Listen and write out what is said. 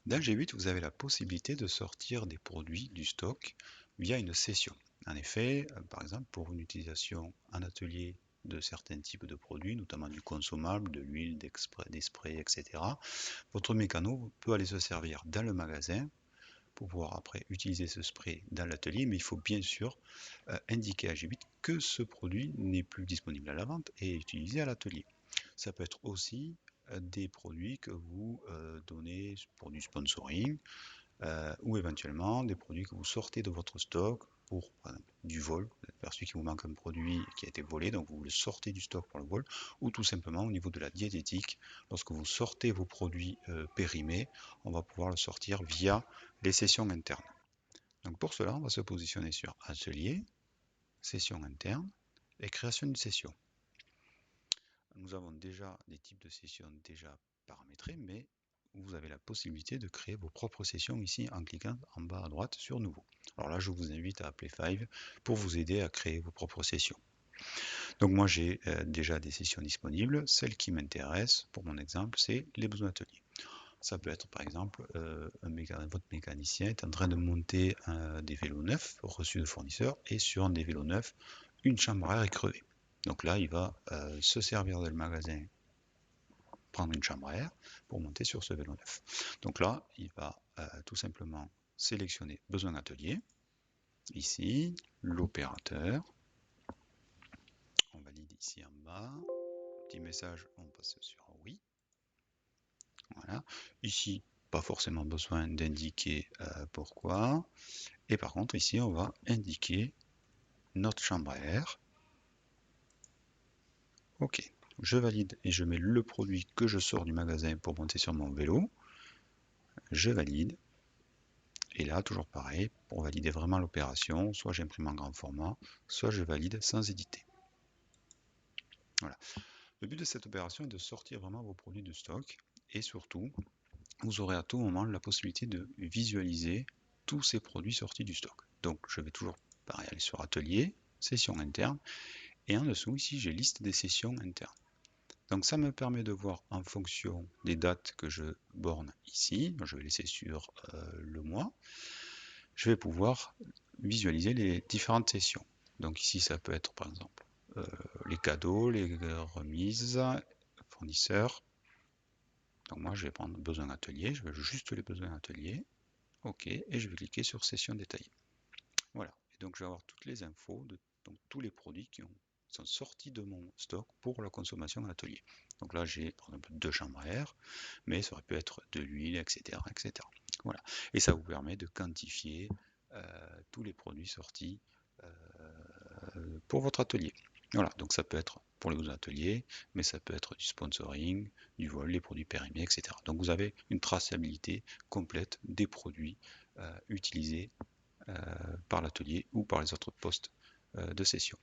Dans G8, vous avez la possibilité de sortir des produits du stock via une session. En effet, par exemple, pour une utilisation en atelier de certains types de produits, notamment du consommable, de l'huile, des sprays, etc., votre mécano peut aller se servir dans le magasin pour pouvoir après utiliser ce spray dans l'atelier, mais il faut bien sûr indiquer à G8 que ce produit n'est plus disponible à la vente et est utilisé à l'atelier. Ça peut être aussi des produits que vous donnez pour du sponsoring ou éventuellement des produits que vous sortez de votre stock pour par exemple, du vol. Vous avez aperçu qu'il vous manque un produit qui a été volé, donc vous le sortez du stock pour le vol, ou tout simplement au niveau de la diététique, lorsque vous sortez vos produits périmés, on va pouvoir le sortir via les sessions internes. Donc pour cela, on va se positionner sur Atelier, Session interne et Création d'une session. Nous avons déjà des types de sessions déjà paramétrés, mais vous avez la possibilité de créer vos propres sessions ici en cliquant en bas à droite sur Nouveau. Alors là, je vous invite à appeler Five pour vous aider à créer vos propres sessions. Donc moi, j'ai déjà des sessions disponibles. Celle qui m'intéresse, pour mon exemple, c'est les besoins ateliers. Ça peut être par exemple, votre mécanicien est en train de monter des vélos neufs reçus de fournisseurs et sur un des vélos neufs, une chambre à air est crevée. Donc là, il va se servir de le magasin, prendre une chambre à air pour monter sur ce vélo neuf. Donc là, il va tout simplement sélectionner besoin atelier. Ici, l'opérateur. On valide ici en bas. Petit message, on passe sur oui. Voilà. Ici, pas forcément besoin d'indiquer pourquoi. Et par contre, ici, on va indiquer notre chambre à air. Ok, je valide et je mets le produit que je sors du magasin pour monter sur mon vélo. Je valide. Et là, toujours pareil, pour valider vraiment l'opération, soit j'imprime en grand format, soit je valide sans éditer. Voilà. Le but de cette opération est de sortir vraiment vos produits de stock et surtout, vous aurez à tout moment la possibilité de visualiser tous ces produits sortis du stock. Donc, je vais toujours pareil, aller sur Atelier, Session interne, et en dessous, ici, j'ai liste des sessions internes. Donc, ça me permet de voir en fonction des dates que je borne ici, je vais laisser sur le mois, je vais pouvoir visualiser les différentes sessions. Donc ici, ça peut être par exemple les cadeaux, les remises, fournisseurs. Donc moi, je vais prendre besoin atelier, je veux juste les besoins atelier. OK, et je vais cliquer sur session détaillée. Voilà, et donc je vais avoir toutes les infos de donc, tous les produits qui sont sortis de mon stock pour la consommation en atelier. Donc là, j'ai par exemple 2 chambres à air, mais ça aurait pu être de l'huile, etc., etc. Voilà, et ça vous permet de quantifier tous les produits sortis pour votre atelier. Voilà, donc ça peut être pour les ateliers, mais ça peut être du sponsoring, du vol, les produits périmés, etc. Donc vous avez une traçabilité complète des produits utilisés par l'atelier ou par les autres postes de session.